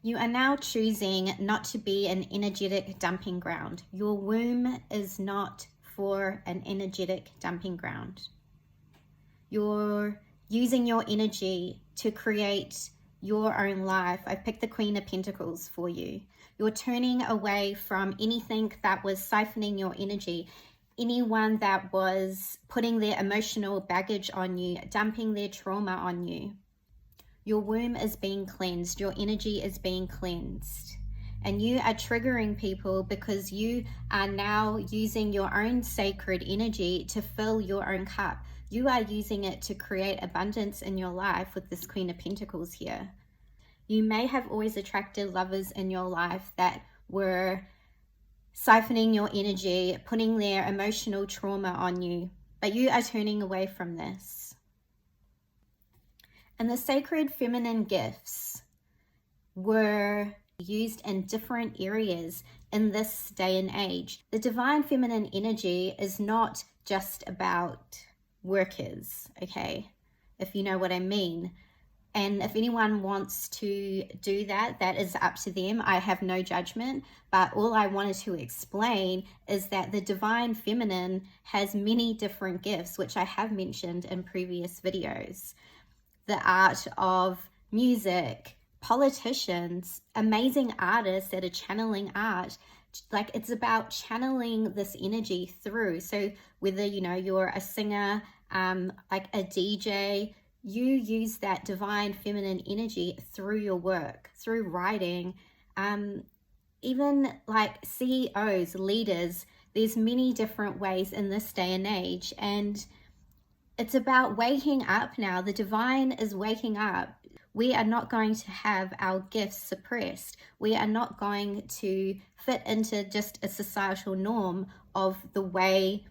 You are now choosing not to be an energetic dumping ground. Your womb is not for an energetic dumping ground. You're using your energy to create your own life. I picked the Queen of Pentacles for you. You're turning away from anything that was siphoning your energy, anyone that was putting their emotional baggage on you, dumping their trauma on you. Your womb is being cleansed. Your energy is being cleansed. And you are triggering people because you are now using your own sacred energy to fill your own cup. You are using it to create abundance in your life with this Queen of Pentacles here. You may have always attracted lovers in your life that were siphoning your energy, putting their emotional trauma on you, but you are turning away from this. And the sacred feminine gifts were used in different areas in this day and age. The divine feminine energy is not just about workers, okay? If you know what I mean. And if anyone wants to do that, that is up to them. I have no judgment, but all I wanted to explain is that the divine feminine has many different gifts, which I have mentioned in previous videos. The art of music, politicians, amazing artists that are channeling art. Like, it's about channeling this energy through. So whether, you know, you're a singer, like a DJ, you use that divine feminine energy through your work, through writing, even like CEOs, leaders. There's many different ways in this day and age, and it's about waking up now. The divine is waking up. We are not going to have our gifts suppressed. We are not going to fit into just a societal norm of the way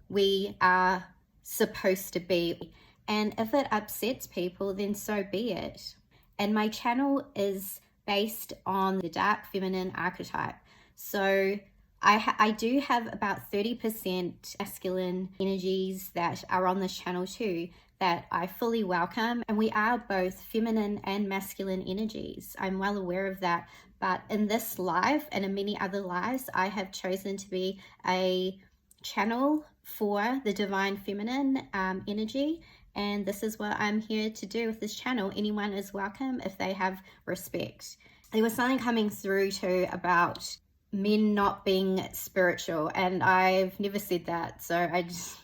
we are supposed to be. And if it upsets people, then so be it. And my channel is based on the dark feminine archetype. So I do have about 30% masculine energies that are on this channel too, that I fully welcome. And we are both feminine and masculine energies. I'm well aware of that. But in this life and in many other lives, I have chosen to be a channel for the divine feminine energy. And this is what I'm here to do with this channel. Anyone is welcome if they have respect. There was something coming through too about men not being spiritual, and I've never said that, so I just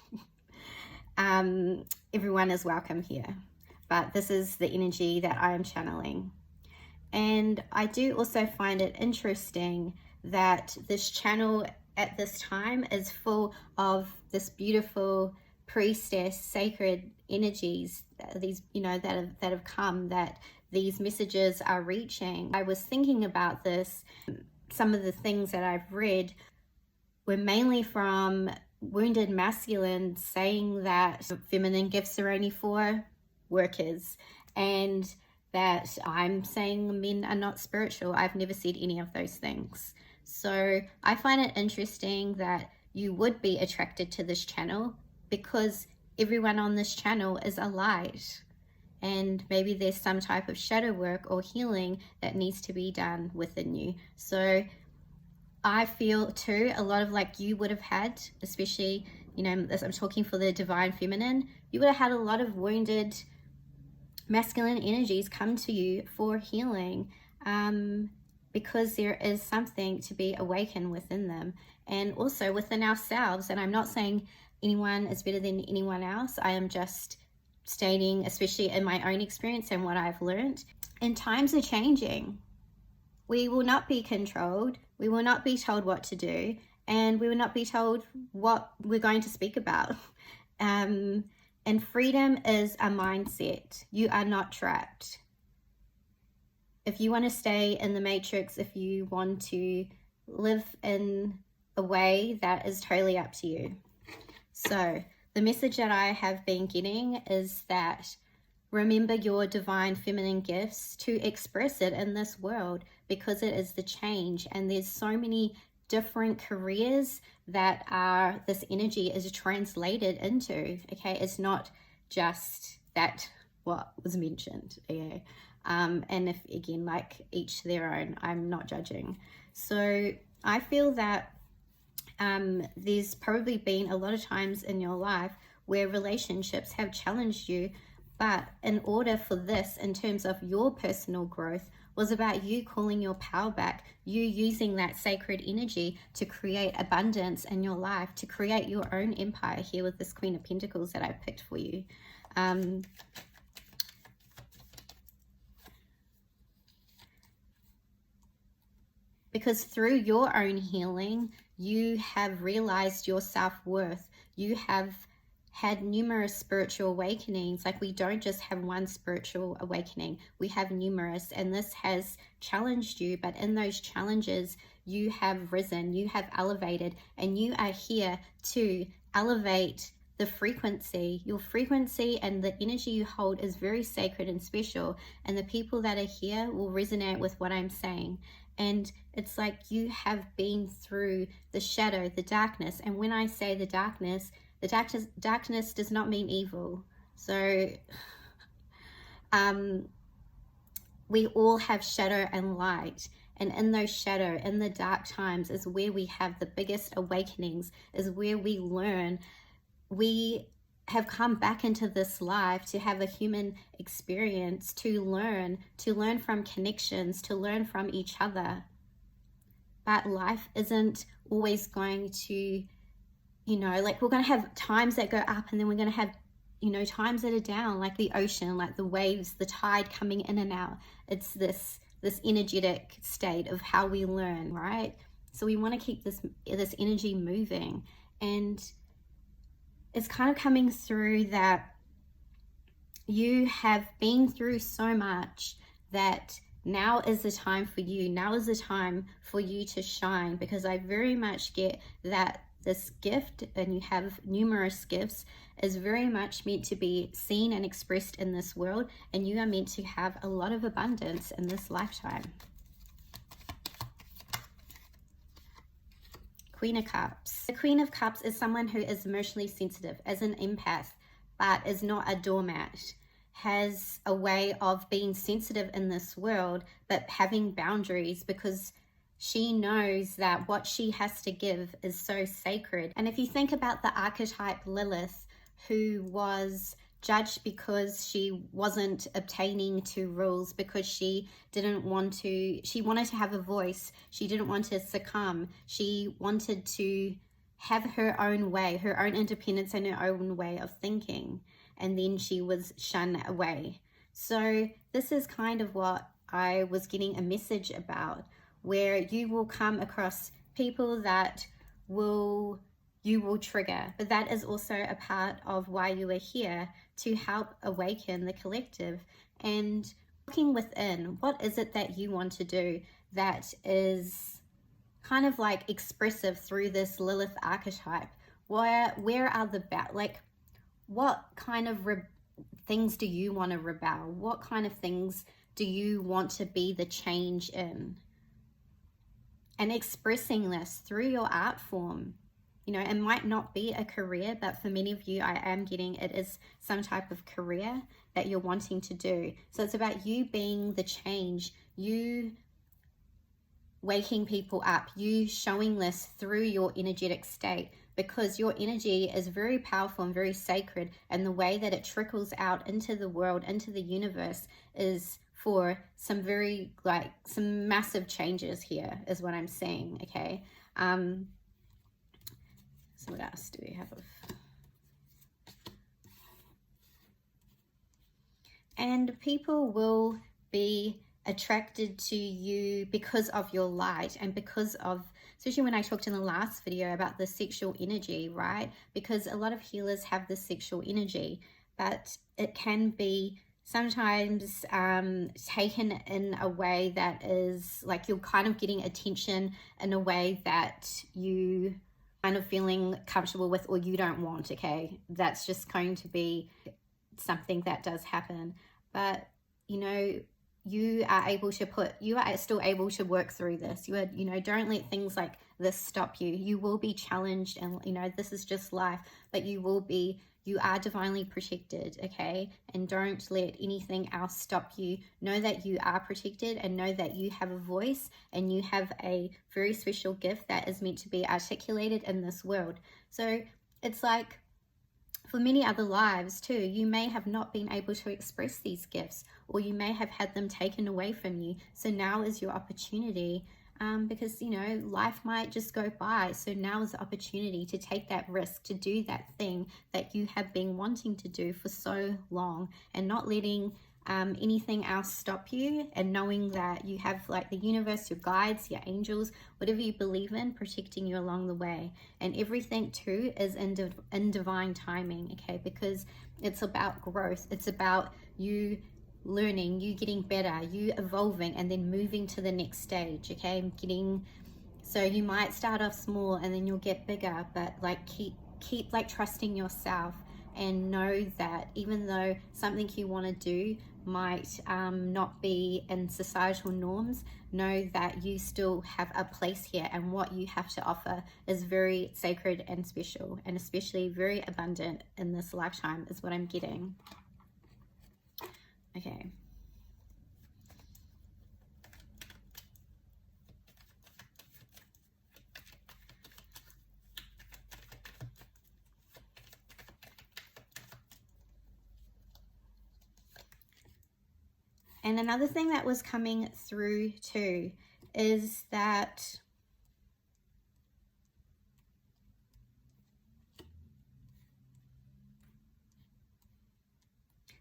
everyone is welcome here, but this is the energy that I am channeling. And I do also find it interesting that this channel at this time is full of this beautiful priestess sacred energies, these, you know, that have come, that these messages are reaching. I was thinking about this. Some of the things that I've read were mainly from wounded masculine saying that feminine gifts are only for workers, and that I'm saying men are not spiritual. I've never said any of those things. So I find it interesting that you would be attracted to this channel because everyone on this channel is a light. And maybe there's some type of shadow work or healing that needs to be done within you. So I feel too, a lot of, like, you would have had, especially, you know, as I'm talking for the divine feminine, you would have had a lot of wounded masculine energies come to you for healing, because there is something to be awakened within them, and also within ourselves. And I'm not saying anyone is better than anyone else. I am just stating, especially in my own experience and what I've learned, and times are changing. We will not be controlled. We will not be told what to do, and we will not be told what we're going to speak about. And freedom is a mindset. You are not trapped. If you want to stay in the matrix, if you want to live in a way, that is totally up to you. So the message that I have been getting is that remember your divine feminine gifts to express it in this world, because it is the change, and there's so many different careers that are, this energy is translated into. Okay, it's not just that what was mentioned. Okay, And if, again, like, each their own, I'm not judging. So I feel that there's probably been a lot of times in your life where relationships have challenged you, but in order for this, in terms of your personal growth, was about you calling your power back, you using that sacred energy to create abundance in your life, to create your own empire here with this Queen of Pentacles that I picked for you. Because through your own healing, you have realized your self-worth. You have had numerous spiritual awakenings. Like, we don't just have one spiritual awakening, we have numerous, and this has challenged you, but in those challenges you have risen, you have elevated, and you are here to elevate the frequency. Your frequency and the energy you hold is very sacred and special, and the people that are here will resonate with what I'm saying. And it's like you have been through the shadow, the darkness. And when I say the darkness does not mean evil. So we all have shadow and light. And in those shadow, in the dark times, is where we have the biggest awakenings, is where we learn. We have come back into this life to have a human experience, to learn from connections, to learn from each other. But life isn't always going to, you know, like, we're going to have times that go up, and then we're going to have, you know, times that are down, like the ocean, like the waves, the tide coming in and out. It's this energetic state of how we learn, right? So we want to keep this energy moving. And it's kind of coming through that you have been through so much that now is the time for you. Now is the time for you to shine, because I very much get that this gift, and you have numerous gifts, is very much meant to be seen and expressed in this world, and you are meant to have a lot of abundance in this lifetime. Queen of Cups. The Queen of Cups is someone who is emotionally sensitive, as an empath, but is not a doormat, has a way of being sensitive in this world, but having boundaries, because she knows that what she has to give is so sacred. And if you think about the archetype Lilith, who was judged because she wasn't obtaining to rules, because she wanted to have a voice, she didn't want to succumb, she wanted to have her own way, her own independence and her own way of thinking, and then she was shunned away. So this is kind of what I was getting a message about, where you will come across people that you will trigger, but that is also a part of why you are here, to help awaken the collective. And looking within, what is it that you want to do that is kind of like expressive through this Lilith archetype? Where are the what kind of things do you want to rebel? What kind of things do you want to be the change in? And expressing this through your art form. You know, it might not be a career, but for many of you, I am getting it is some type of career that you're wanting to do. So it's about you being the change, you waking people up, you showing this through your energetic state, because your energy is very powerful and very sacred, and the way that it trickles out into the world, into the universe, is for some very, like, some massive changes here, is what I'm saying, okay? So what else do we have? And people will be attracted to you because of your light, and because of, especially when I talked in the last video about the sexual energy, right? Because a lot of healers have this sexual energy, but it can be sometimes taken in a way that is like you're kind of getting attention in a way that you kind of feeling comfortable with, or you don't want, okay? That's just going to be something that does happen. But, you know, you are still able to work through this. You know, don't let things like this stop you. You will be challenged, and, you know, this is just life, but you will be You are divinely protected, okay? And don't let anything else stop you. Know that you are protected, and know that you have a voice and you have a very special gift that is meant to be articulated in this world. So it's like, for many other lives too, you may have not been able to express these gifts, or you may have had them taken away from you. So now is your opportunity, because, you know, life might just go by. So now is the opportunity to take that risk, to do that thing that you have been wanting to do for so long, and not letting anything else stop you, and knowing that you have like the universe, your guides, your angels, whatever you believe in, protecting you along the way. And everything too is in divine timing, okay? Because it's about growth. It's about you learning, you getting better, you evolving, and then moving to the next stage, okay? So you might start off small and then you'll get bigger, but like keep like trusting yourself, and know that even though something you want to do might not be in societal norms, know that you still have a place here, and what you have to offer is very sacred and special, and especially very abundant in this lifetime is what I'm getting. Okay. And another thing that was coming through too is that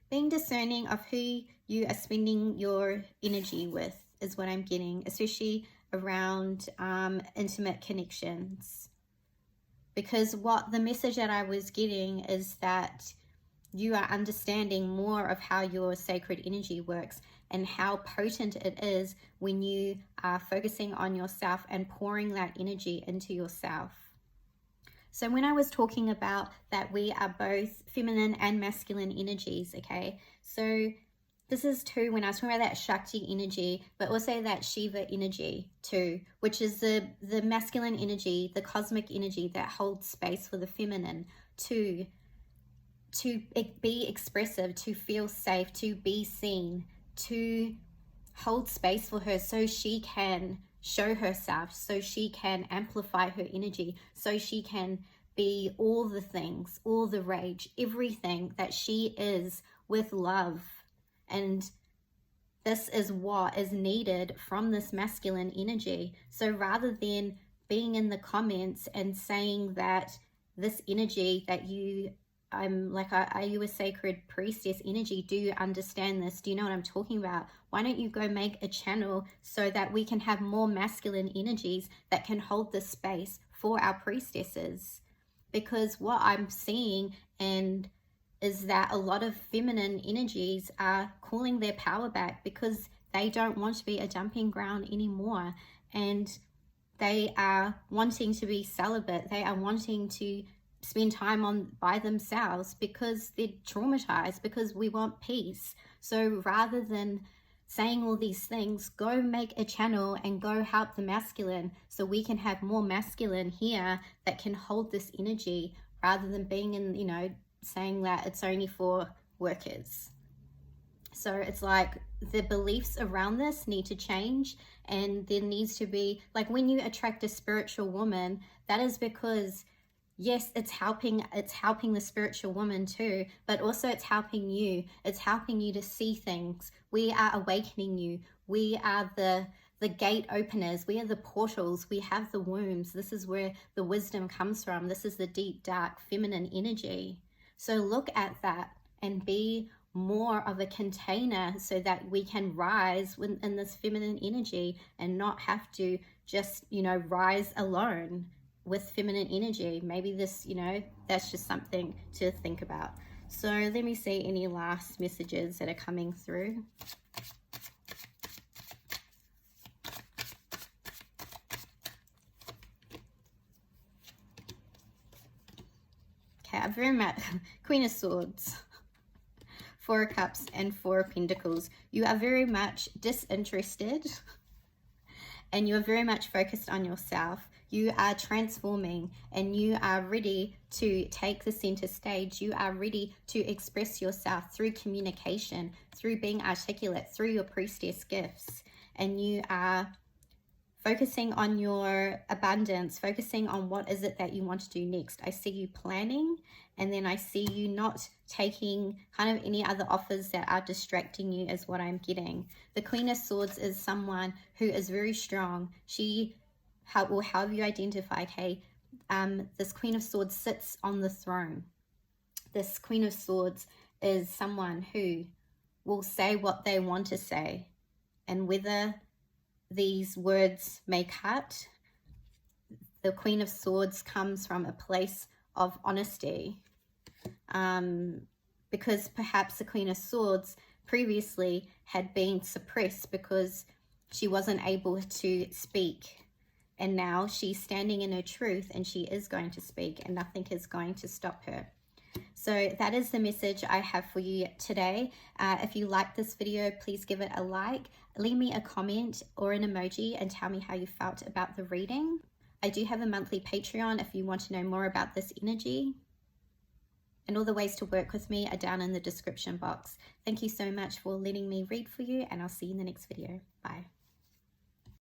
being discerning of who you are spending your energy with is what I'm getting, especially around intimate connections. Because what the message that I was getting is that you are understanding more of how your sacred energy works, and how potent it is when you are focusing on yourself and pouring that energy into yourself. So when I was talking about that we are both feminine and masculine energies, okay? So this is too, when I was talking about that Shakti energy, but also that Shiva energy too, which is the masculine energy, the cosmic energy that holds space for the feminine to be expressive, to feel safe, to be seen, to hold space for her so she can show herself, so she can amplify her energy, so she can be all the things, all the rage, everything that she is, with love. And this is what is needed from this masculine energy. So rather than being in the comments and saying that this energy that I'm like, are you a sacred priestess energy? Do you understand this? Do you know what I'm talking about? Why don't you go make a channel so that we can have more masculine energies that can hold the space for our priestesses? Because what I'm seeing is that a lot of feminine energies are calling their power back, because they don't want to be a dumping ground anymore. And they are wanting to be celibate. They are wanting to spend time by themselves because they're traumatized, because we want peace. So rather than saying all these things, go make a channel and go help the masculine, so we can have more masculine here that can hold this energy, rather than being in, you know, saying that it's only for workers. So it's like the beliefs around this need to change, and there needs to be, like, when you attract a spiritual woman, that is because yes, it's helping the spiritual woman too, but also it's helping you. It's helping you to see things. We are awakening you. We are the gate openers. We are the portals. We have the wombs. This is where the wisdom comes from. This is the deep, dark, feminine energy. So look at that and be more of a container, so that we can rise in this feminine energy, and not have to just, you know, rise alone with feminine energy. Maybe this, you know, that's just something to think about. So let me see any last messages that are coming through. Okay, I very much Queen of Swords, Four of Cups, and Four of Pentacles. You are very much disinterested, and you are very much focused on yourself. You are transforming and you are ready to take the center stage. You are ready to express yourself through communication, through being articulate, through your priestess gifts. And you are focusing on your abundance, focusing on what is it that you want to do next. I see you planning, and then I see you not taking kind of any other offers that are distracting you is what I'm getting. The Queen of Swords is someone who is very strong. She will help you identify, okay, this Queen of Swords sits on the throne. This Queen of Swords is someone who will say what they want to say, and whether these words may cut. The Queen of Swords comes from a place of honesty, because perhaps the Queen of Swords previously had been suppressed because she wasn't able to speak, and now she's standing in her truth and she is going to speak, and nothing is going to stop her. So that is the message I have for you today. If you like this video, please give it a like, leave me a comment or an emoji and tell me how you felt about the reading. I do have a monthly Patreon if you want to know more about this energy. And all the ways to work with me are down in the description box. Thank you so much for letting me read for you, and I'll see you in the next video. Bye.